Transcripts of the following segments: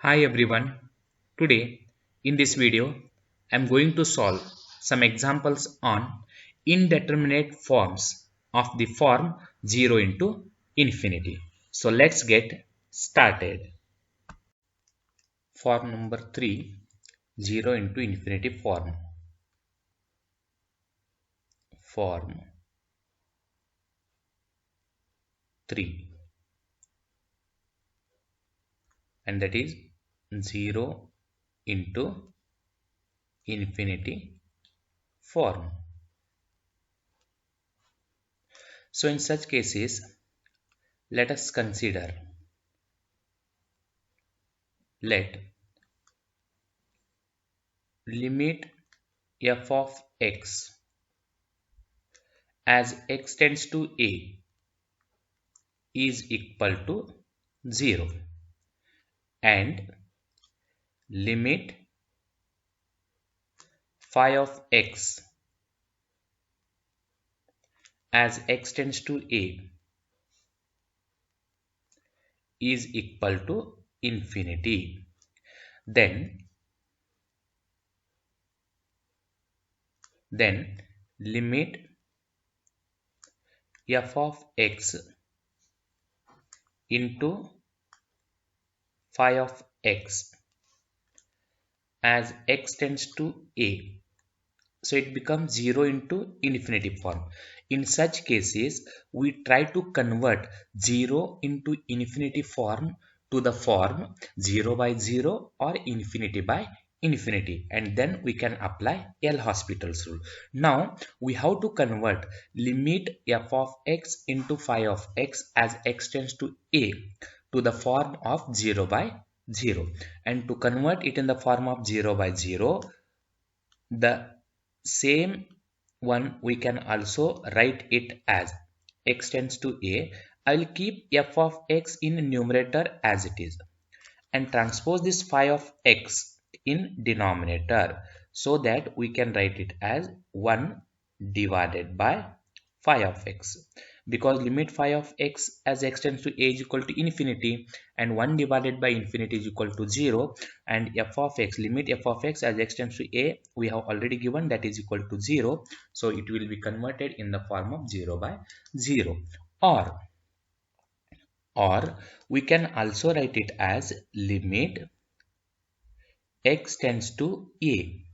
Hi everyone. Today in this video I am going to solve some examples on indeterminate forms of the form 0 into infinity. So let's get started. Form number 3, 0 into infinity form. Form 3, and that is 0 into infinity form. So in such cases, let us consider, let limit f of x as x tends to a is equal to 0 and limit phi of x as x tends to a is equal to infinity. Then limit f of x into phi of x as x tends to a. So it becomes 0 into infinity form. In such cases, we try to convert 0 into infinity form to the form 0 by 0 or infinity by infinity, and then we can apply L'Hospital's rule. Now we have to convert limit f of x into phi of x as x tends to a to the form of 0 by 0, and to convert it in the form of 0 by 0, the same one we can also write it as x tends to a. I will keep f of x in numerator as it is and transpose this phi of x in denominator so that we can write it as 1 divided by phi of x, because limit phi of x as x tends to a is equal to infinity and 1 divided by infinity is equal to 0, and f of x, limit f of x as x tends to a, we have already given, that is equal to 0, so it will be converted in the form of 0 by 0. Or we can also write it as limit x tends to a.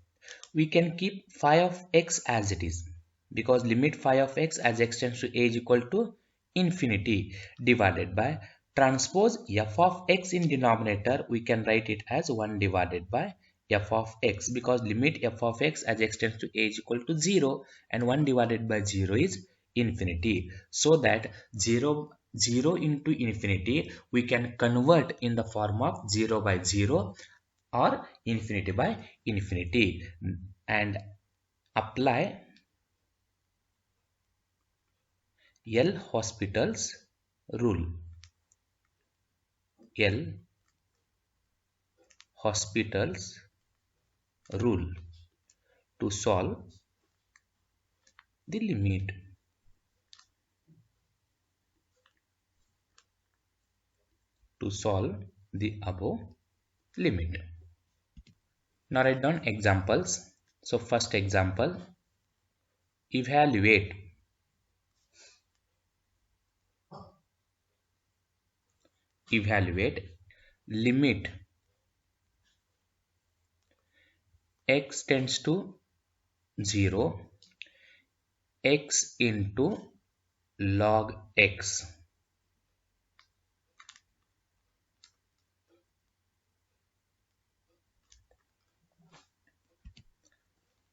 We can keep phi of x as it is, because limit phi of x as x tends to a is equal to infinity divided by transpose f of x in denominator, we can write it as 1 divided by f of x, because limit f of x as x tends to a is equal to 0 and 1 divided by 0 is infinity, so that 0 into infinity we can convert in the form of 0 by 0 or infinity by infinity and apply L'Hospital's rule. L'Hospital's rule to solve the limit. To solve the above limit. Now write down examples. So first example, evaluate limit x tends to 0 x into log x.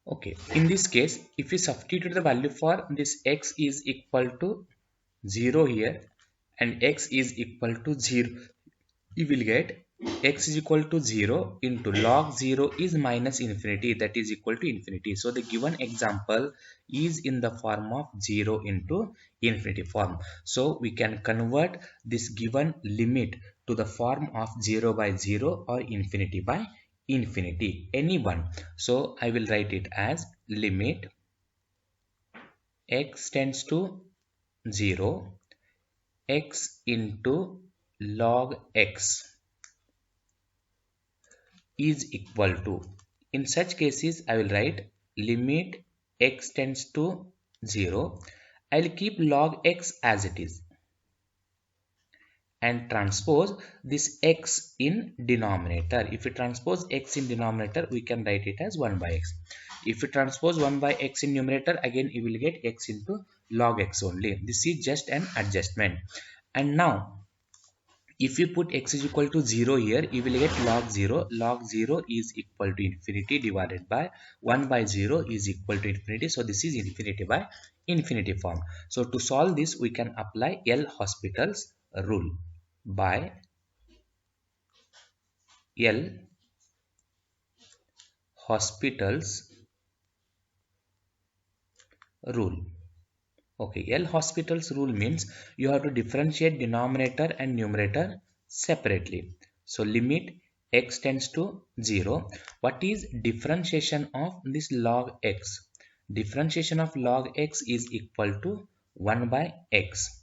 Okay, in this case, if we substitute the value for this x is equal to 0 here and x is equal to 0, you will get x is equal to 0 into log 0 is minus infinity, that is equal to infinity. So the given example is in the form of 0 into infinity form. So we can convert this given limit to the form of 0 by 0 or infinity by infinity, any one. So I will write it as limit x tends to 0 x into log x is equal to, in such cases I will write limit x tends to 0. I will keep log x as it is and transpose this x in denominator. If we transpose x in denominator, we can write it as 1 by x. If we transpose 1 by x in numerator, again you will get x into log x only. This is just an adjustment. And now if you put x is equal to 0 here, you will get log 0. Log 0 is equal to infinity divided by 1 by 0 is equal to infinity. So this is infinity by infinity form. So to solve this, we can apply L'Hospital's rule. By L'Hospital's rule. Okay, L'Hospital's rule means you have to differentiate denominator and numerator separately. So limit x tends to 0. What is differentiation of this log x? Differentiation of log x is equal to 1 by x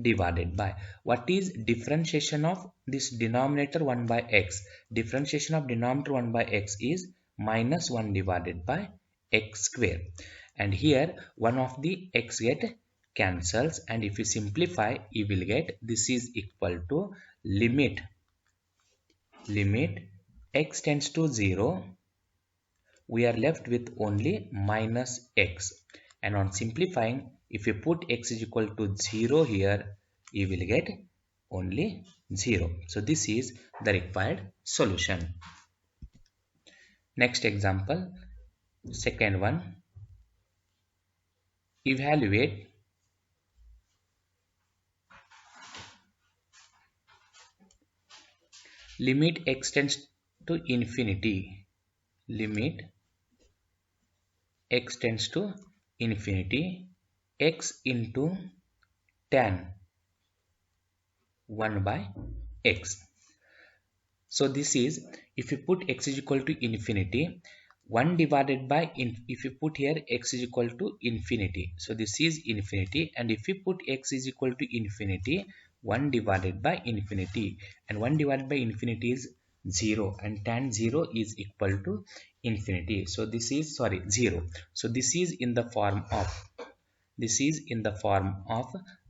divided by, what is differentiation of this denominator 1 by x? Differentiation of denominator 1 by x is minus 1 divided by x square. And here one of the x get cancels, and if you simplify you will get this is equal to limit x tends to 0. We are left with only minus x, and on simplifying, if you put x is equal to 0 here, you will get only 0. So this is the required solution. Next example, second one, evaluate limit x tends to infinity, limit x tends to infinity, x into tan 1 by x. So this is, if you put x is equal to infinity, 1 divided by, if you put here x is equal to infinity, so this is infinity, and if you put x is equal to infinity, 1 divided by infinity, and 1 divided by infinity is 0, and tan 0 is equal to infinity. So this is, sorry, 0. So this is in the form of,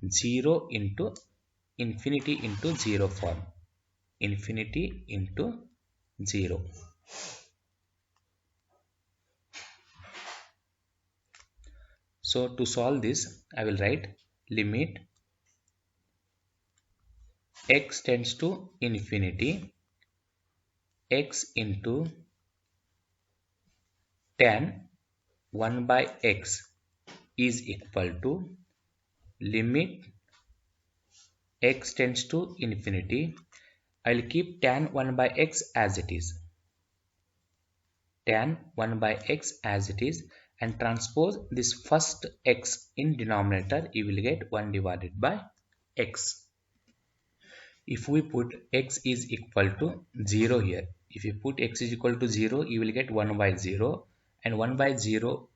0 into infinity into 0 form, infinity into 0. So to solve this, I will write limit x tends to infinity, x into tan 1 by x is equal to limit x tends to infinity. I will keep tan 1 by x as it is, tan 1 by x as it is, and transpose this first x in denominator, you will get 1 divided by x. If we put x is equal to 0 here, if you put x is equal to 0, you will get 1 by 0, and 1 by 0,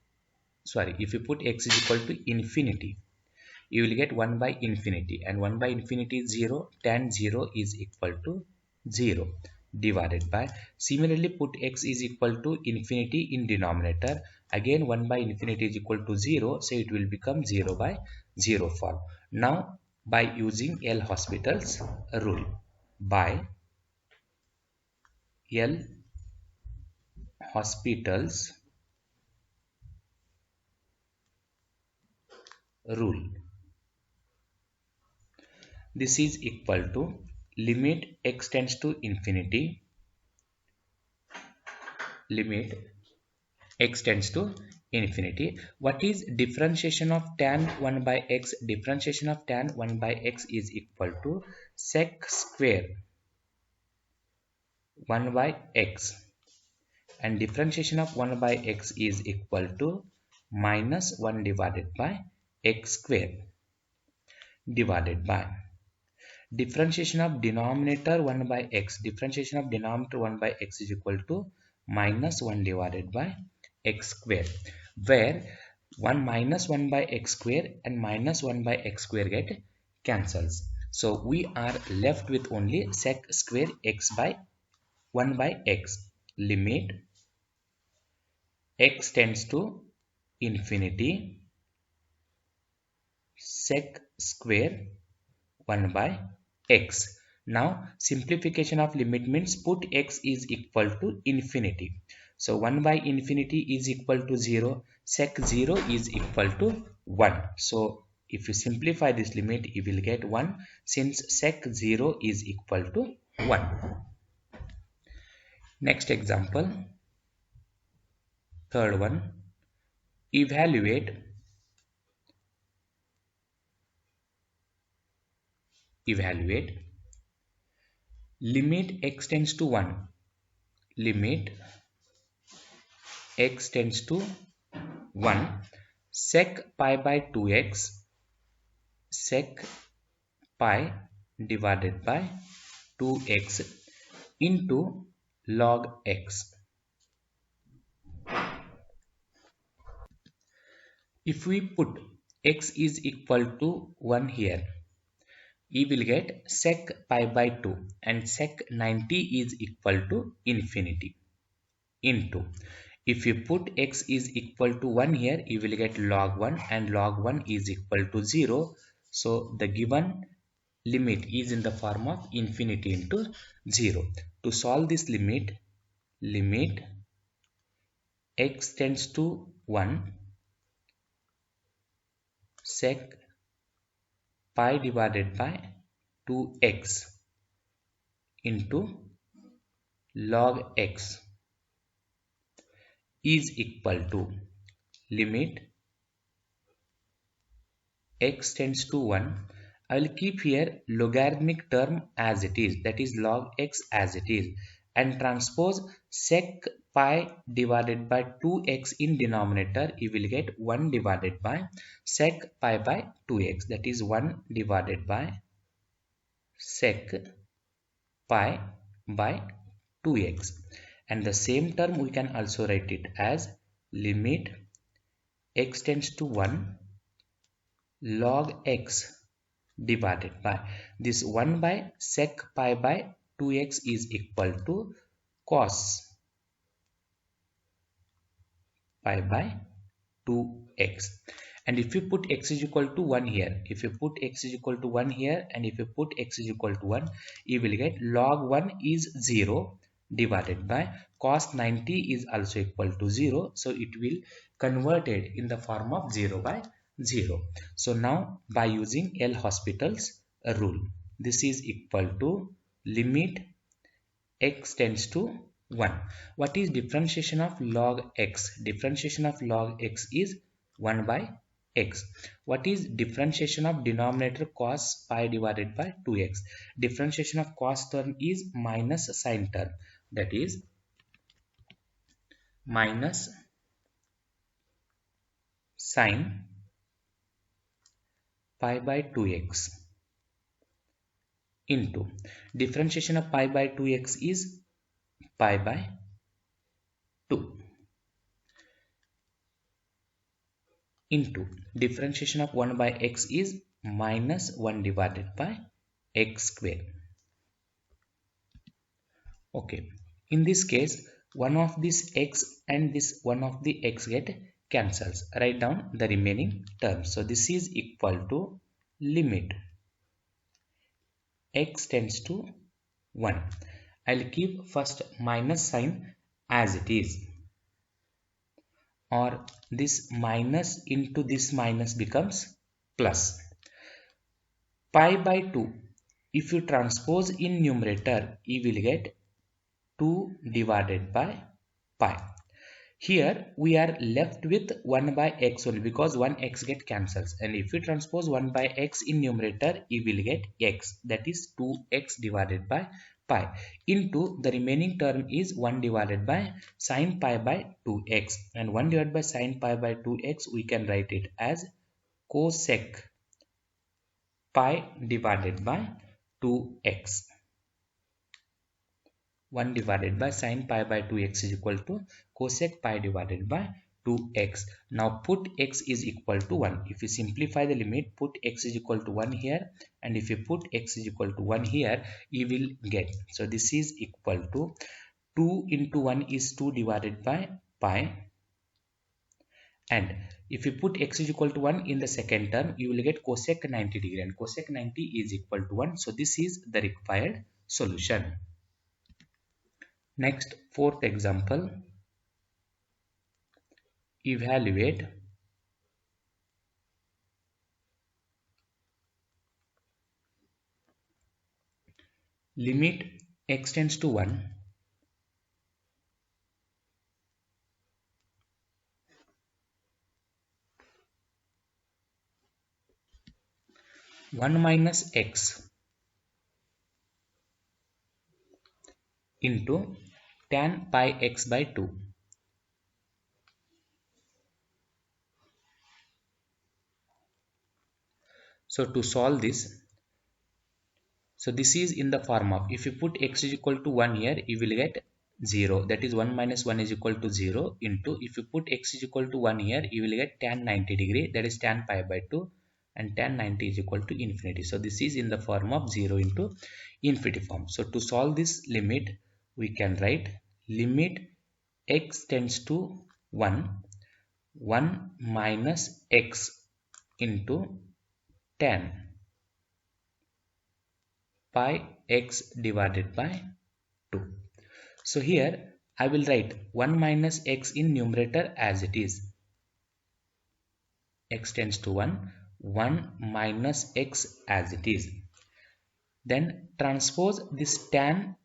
sorry, if you put x is equal to infinity, you will get 1 by infinity, and 1 by infinity is 0, tan 0 is equal to 0 divided by, similarly put x is equal to infinity in denominator, again 1 by infinity is equal to 0, so it will become 0 by 0 form. Now by using L'Hospital's rule, by L'Hospital's rule, this is equal to limit x tends to infinity, limit x tends to infinity. What is differentiation of tan 1 by x? Differentiation of tan 1 by x is equal to sec square 1 by x, and differentiation of 1 by x is equal to minus 1 divided by x square divided by differentiation of denominator 1 by x. Differentiation of denominator 1 by x is equal to minus 1 divided by x square, where 1 minus 1 by x square and minus 1 by x square get cancels. So we are left with only sec square x by 1 by x. limit x tends to infinity sec square 1 by x. Now simplification of limit means put x is equal to infinity. So 1 by infinity is equal to 0. Sec 0 is equal to 1. So if you simplify this limit, you will get 1 since sec 0 is equal to 1. Next example, third one, evaluate limit x tends to 1, limit x tends to 1 sec pi by 2x sec pi divided by 2x into log x. If we put x is equal to 1 here, we will get sec pi by 2 and sec 90 is equal to infinity into, if you put x is equal to 1 here, you will get log 1 and log 1 is equal to 0. So the given limit is in the form of infinity into 0. To solve this limit, limit x tends to 1 sec pi divided by 2x into log x is equal to limit x tends to 1. I will keep here logarithmic term as it is, that is log x as it is, and transpose sec pi divided by 2x in denominator, you will get 1 divided by sec pi by 2x, that is 1 divided by sec pi by 2x, and the same term we can also write it as limit x tends to 1 log x divided by this 1 by sec pi by 2x is equal to cos pi by 2x. And if you put x is equal to 1 here, if you put x is equal to 1 here, and if you put x is equal to 1, you will get log 1 is 0 divided by cos 90 is also equal to 0. So it will converted in the form of 0 by 0. So now by using L'Hospital's rule, this is equal to limit x tends to 1. What is differentiation of log x? Differentiation of log x is 1 by x. What is differentiation of denominator cos pi divided by 2x? Differentiation of cos term is minus sin term, that is minus sin pi by 2x into differentiation of pi by 2x is pi by 2 into differentiation of 1 by x is minus 1 divided by x square. Okay, in this case one of this x and this one of the x get cancels. Write down the remaining terms. So this is equal to limit x tends to 1. I'll keep first minus sign as it is, or this minus into this minus becomes plus. Pi by 2, if you transpose in numerator, you will get 2 divided by pi. Here we are left with 1 by x only because 1x get cancels, and if you transpose 1 by x in numerator, you will get x, that is 2x divided by pi into the remaining term is 1 divided by sin pi by 2x, and 1 divided by sin pi by 2x we can write it as cosec pi divided by 2x. 1 divided by sin pi by 2x is equal to cosec pi divided by 2x. Now put x is equal to 1. If you simplify the limit, put x is equal to 1 here, and if you put x is equal to 1 here, you will get, so this is equal to 2 into 1 is 2 divided by pi, and if you put x is equal to 1 in the second term, you will get cosec 90 degree, and cosec 90 is equal to 1. So this is the required solution. Next, fourth example, evaluate limit x tends to 1, 1 minus x into tan pi x by 2. So to solve this, so this is in the form of, if you put x is equal to 1 here, you will get 0. That is 1 minus 1 is equal to 0 into, if you put x is equal to 1 here, you will get tan 90 degree. That is tan pi by 2, and tan 90 is equal to infinity. So this is in the form of 0 into infinity form. So to solve this limit, we can write limit x tends to 1, 1 minus x into tan pi x divided by 2. So here I will write 1 minus x in numerator as it is. X tends to 1, 1 minus x as it is. Then transpose this tan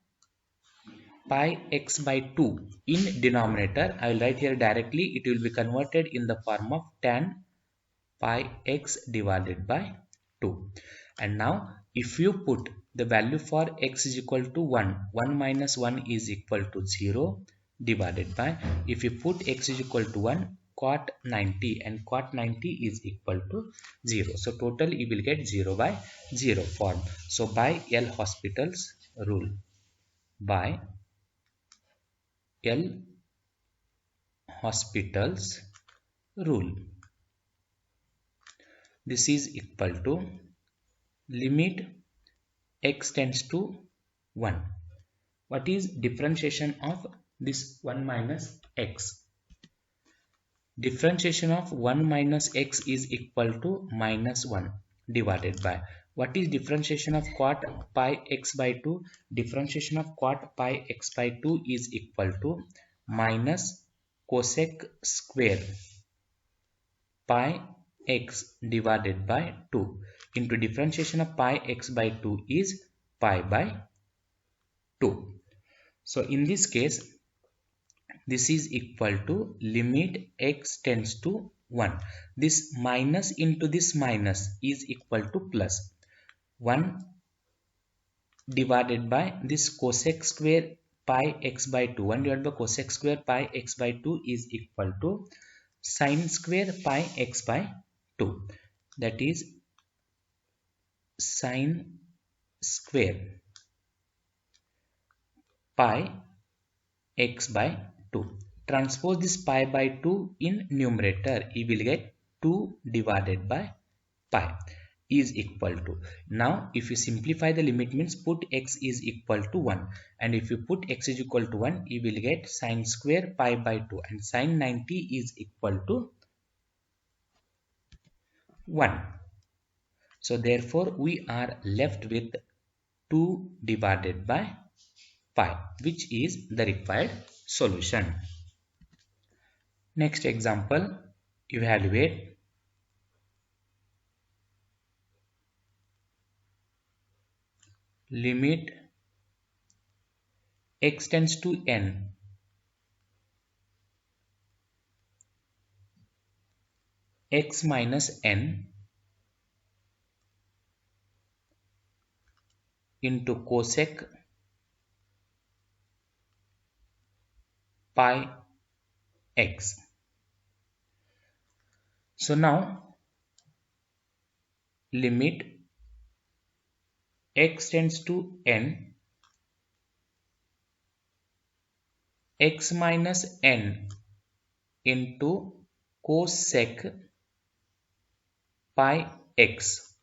pi x by 2 in denominator. I will write here directly. It will be converted in the form of tan pi x divided by 2. And now if you put the value for x is equal to 1, 1 minus 1 is equal to 0 divided by, if you put x is equal to 1, cot 90, and cot 90 is equal to 0. So total you will get 0 by 0 form. So by L'Hospital's rule, by L'Hospital's rule, this is equal to limit x tends to 1. What is differentiation of this 1 minus x? Differentiation of 1 minus x is equal to minus 1 divided by, what is differentiation of cot pi x by 2? Differentiation of cot pi x by 2 is equal to minus cosec square pi x divided by 2 into differentiation of pi x by 2 is pi by 2. So in this case, this is equal to limit x tends to 1. This minus into this minus is equal to plus. 1 divided by this cosec square pi x by 2. 1 divided by cosec square pi x by 2 is equal to sine square pi x by 2. That is sine square pi x by 2. Transpose this pi by 2 in numerator, you will get 2 divided by pi is equal to. Now if you simplify the limit, means put x is equal to 1, and if you put x is equal to 1, you will get sine square pi by 2, and sine 90 is equal to 1. So therefore we are left with 2 divided by pi, which is the required solution. Next example, evaluate limit x tends to n x minus n into cosec pi x. So now limit x tends to n x minus n into cosec pi x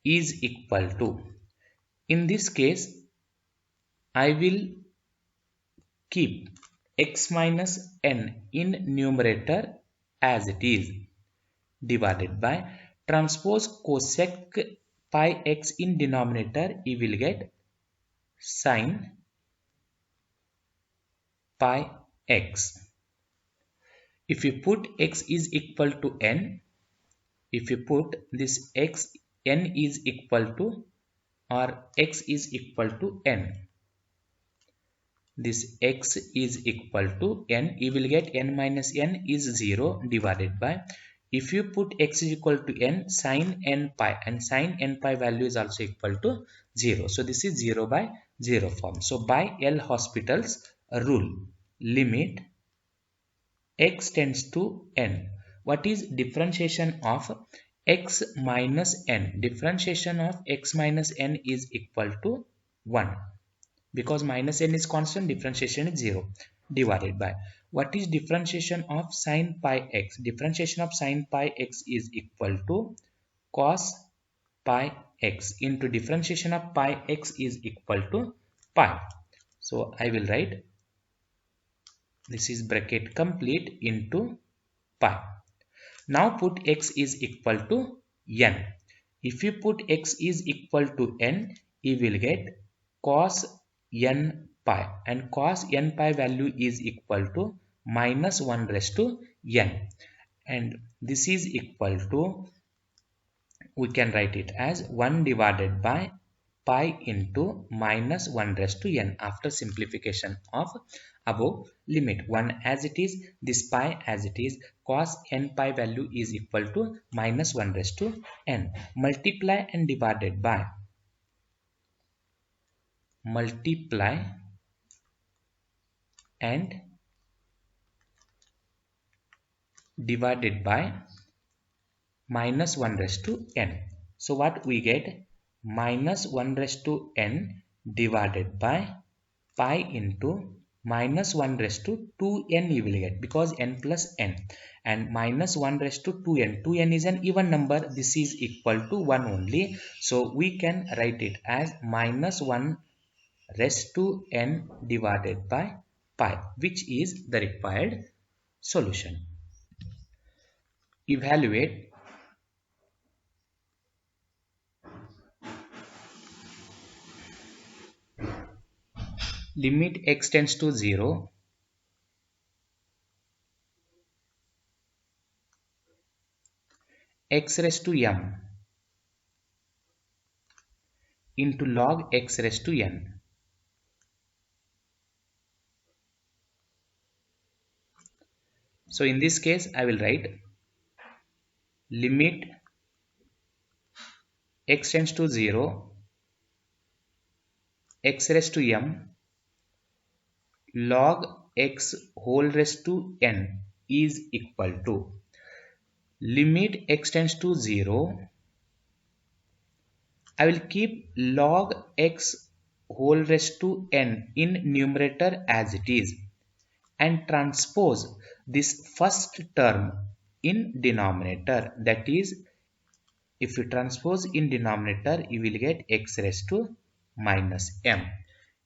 is equal to, in this case I will keep x minus n in numerator as it is divided by transpose cosec pi x in denominator, you will get sin pi x. If you put x is equal to n, if you put this x, n is equal to, or x is equal to n, this x is equal to n, you will get n minus n is 0 divided by, if you put x is equal to n, sin n pi, and sin n pi value is also equal to 0. So this is 0 by 0 form. So by L'Hospital's rule, limit x tends to n. What is differentiation of x minus n? Differentiation of x minus n is equal to 1. Because minus n is constant, differentiation is 0 divided by. What is differentiation of sin pi x? Differentiation of sin pi x is equal to cos pi x into differentiation of pi x is equal to pi. So I will write, this is bracket complete, into pi. Now put x is equal to n. If you put x is equal to n, you will get cos n pi, and cos n pi value is equal to minus 1 raised to n, and this is equal to, we can write it as 1 divided by pi into minus 1 raised to n after simplification of above. Limit 1 as it is, this pi as it is, cos n pi value is equal to minus 1 raised to n. Multiply and divided by, multiply and divided by minus 1 raised to n. So what we get, minus 1 raised to n divided by pi into minus 1 raised to 2n you will get, because n plus n, and minus 1 raised to 2n. 2n is an even number, this is equal to 1 only. So we can write it as minus 1 raised to n divided by pi, which is the required solution. Evaluate limit x tends to 0, x raised to m into log x raised to n. So in this case I will write limit x tends to 0, x raised to m log x whole raised to n is equal to, limit x tends to 0, I will keep log x whole raised to n in numerator as it is, and transpose this first term in denominator, that is, if you transpose in denominator you will get x raised to minus m.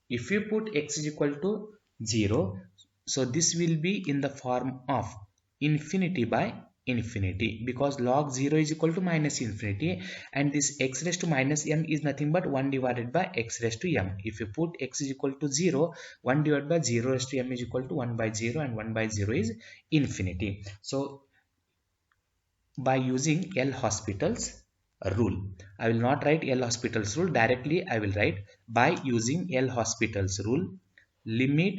If you put x is equal to 0, so this will be in the form of infinity by infinity, because log 0 is equal to minus infinity, and this x raised to minus m is nothing but 1 divided by x raised to m. If you put x is equal to 0, 1 divided by 0 raised to m is equal to 1 by 0, and 1 by 0 is infinity. So by using L'Hospital's rule, I will not write L'Hospital's rule directly, I will write by using L'Hospital's rule, limit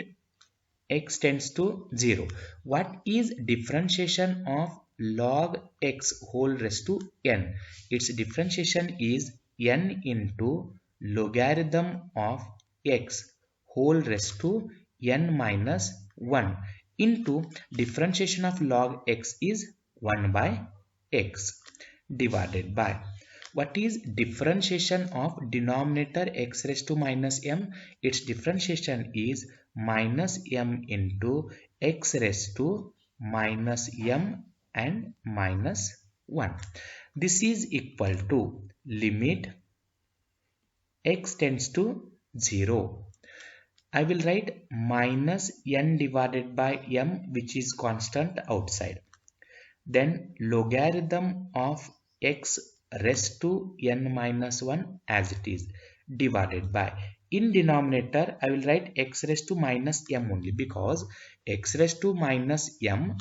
x tends to 0. What is differentiation of log x whole raised to n? Its differentiation is n into logarithm of x whole raised to n minus 1 into differentiation of log x is 1 by x divided by, what is differentiation of denominator x raised to minus m? Its differentiation is minus m into x raised to minus m and minus 1. This is equal to limit x tends to 0. I will write minus n divided by m, which is constant outside. Then logarithm of x raised to n minus 1 as it is, divided by, in denominator I will write x raised to minus m only, because x raised to minus m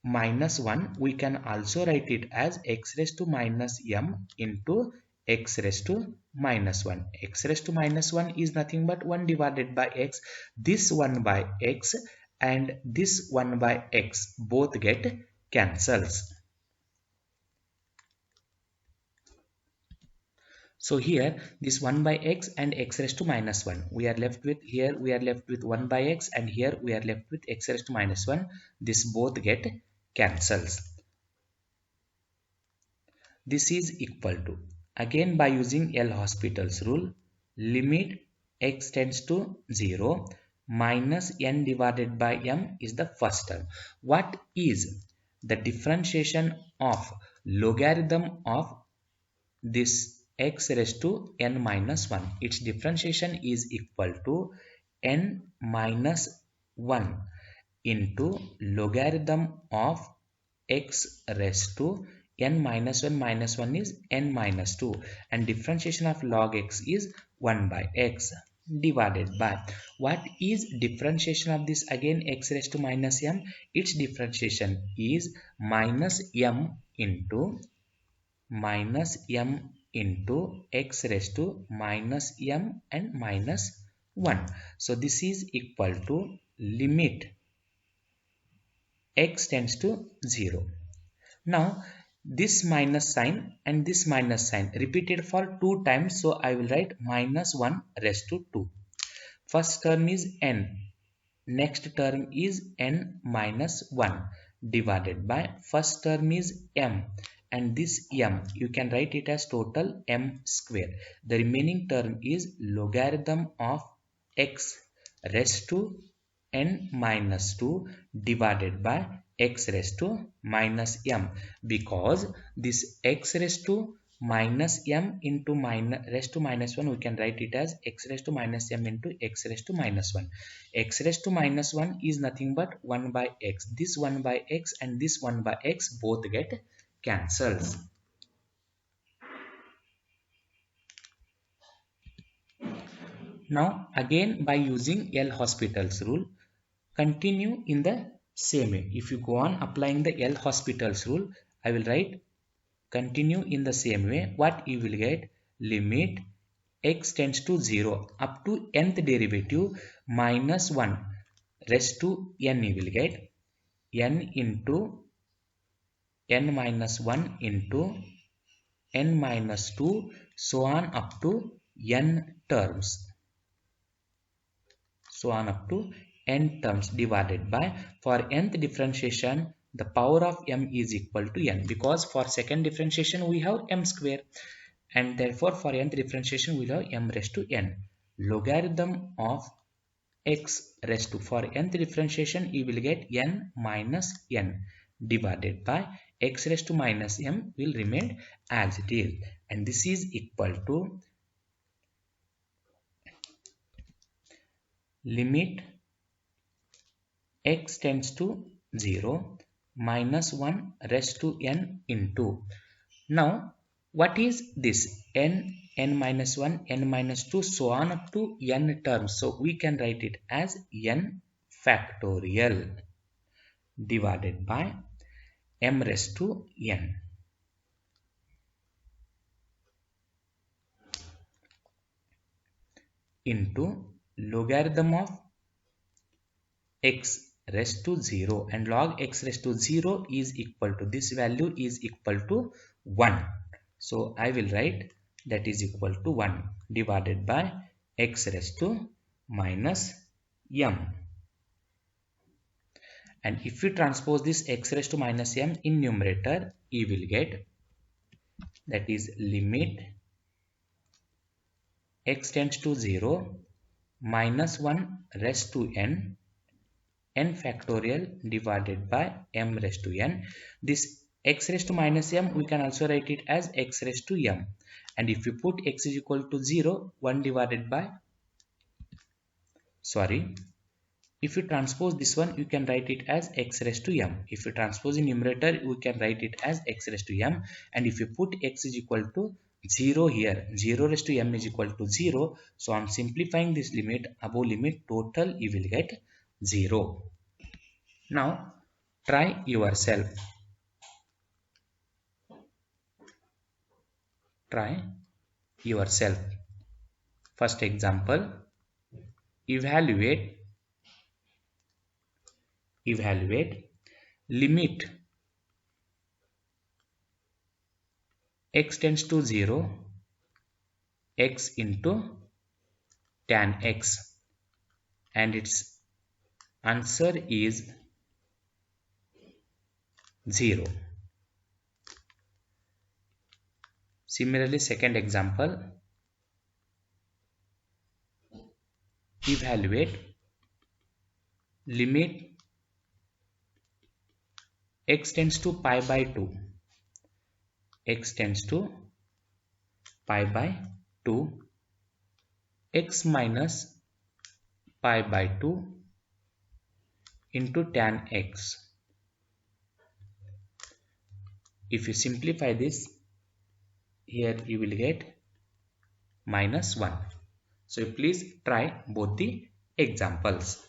minus 1, we can also write it as x raised to minus m into x raised to minus 1. X raised to minus 1 is nothing but 1 divided by x. This 1 by x and this 1 by x both get cancels. So here this 1 by x and x raised to minus 1, we are left with, here we are left with 1 by x, and here we are left with x raised to minus 1. This both get cancels. This is equal to, again by using L'Hospital's rule, limit x tends to 0 minus n divided by m is the first term. What is the differentiation of logarithm of this x raised to n minus 1? Its differentiation is equal to n minus 1 into logarithm of x raised to n minus 1 is n minus 2, and differentiation of log x is 1 by x, divided by, what is differentiation of this again, x raised to minus m? Its differentiation is minus m into x raised to minus m and minus 1. So this is equal to limit x tends to 0. Now this minus sign and this minus sign repeated for 2 times, so I will write minus 1 raised to 2. First term is n, next term is n minus 1, divided by, first term is m, and this m you can write it as total m square. The remaining term is logarithm of x raised to n minus 2 divided by x raised to minus m, because this x raised to minus m into minus raised to minus 1, we can write it as x raised to minus m into x raised to minus 1. X raised to minus 1 is nothing but 1 by x. This 1 by x and this 1 by x both get cancels. Now again by using L'Hospital's rule, continue in the same way. If you go on applying the L'Hospital's rule, I will write continue in the same way. What you will get, limit x tends to 0 up to nth derivative minus 1 raised to n, you will get n into n minus 1 into n minus 2, so on up to n terms. So on up to n terms, divided by, for nth differentiation the power of m is equal to n, because for second differentiation we have m square, and therefore for nth differentiation we have m raised to n. Logarithm of x raised to, for nth differentiation you will get n minus n, divided by x raised to minus m will remain as it is, and this is equal to limit x tends to 0 minus 1 raised to n into, now what is this, n, n minus 1, n minus 2, so on up to n terms, so we can write it as n factorial, divided by m raised to n into logarithm of x raised to 0, and log x raised to 0 is equal to, this value is equal to 1. So I will write that is equal to 1, divided by x raised to minus m. And if you transpose this x raised to minus m in numerator, you will get, that is limit x tends to 0 minus 1 raised to n factorial divided by m raised to n. This x raised to minus m we can also write it as x raised to m, and if you put x is equal to 0, 1 divided by sorry, if you transpose this one, you can write it as x raised to m. If you transpose in numerator, we can write it as x raised to m. And if you put x is equal to 0 here, 0 raised to m is equal to 0. So on simplifying this limit, above limit, total you will get 0. Now try yourself. Try yourself. First example, evaluate limit x tends to 0, x into tan x, and its answer is 0. Similarly, second example, evaluate limit x tends to pi by 2, x tends to pi by 2, x minus pi by 2 into tan x. If you simplify this, here you will get -1. So please try both the examples.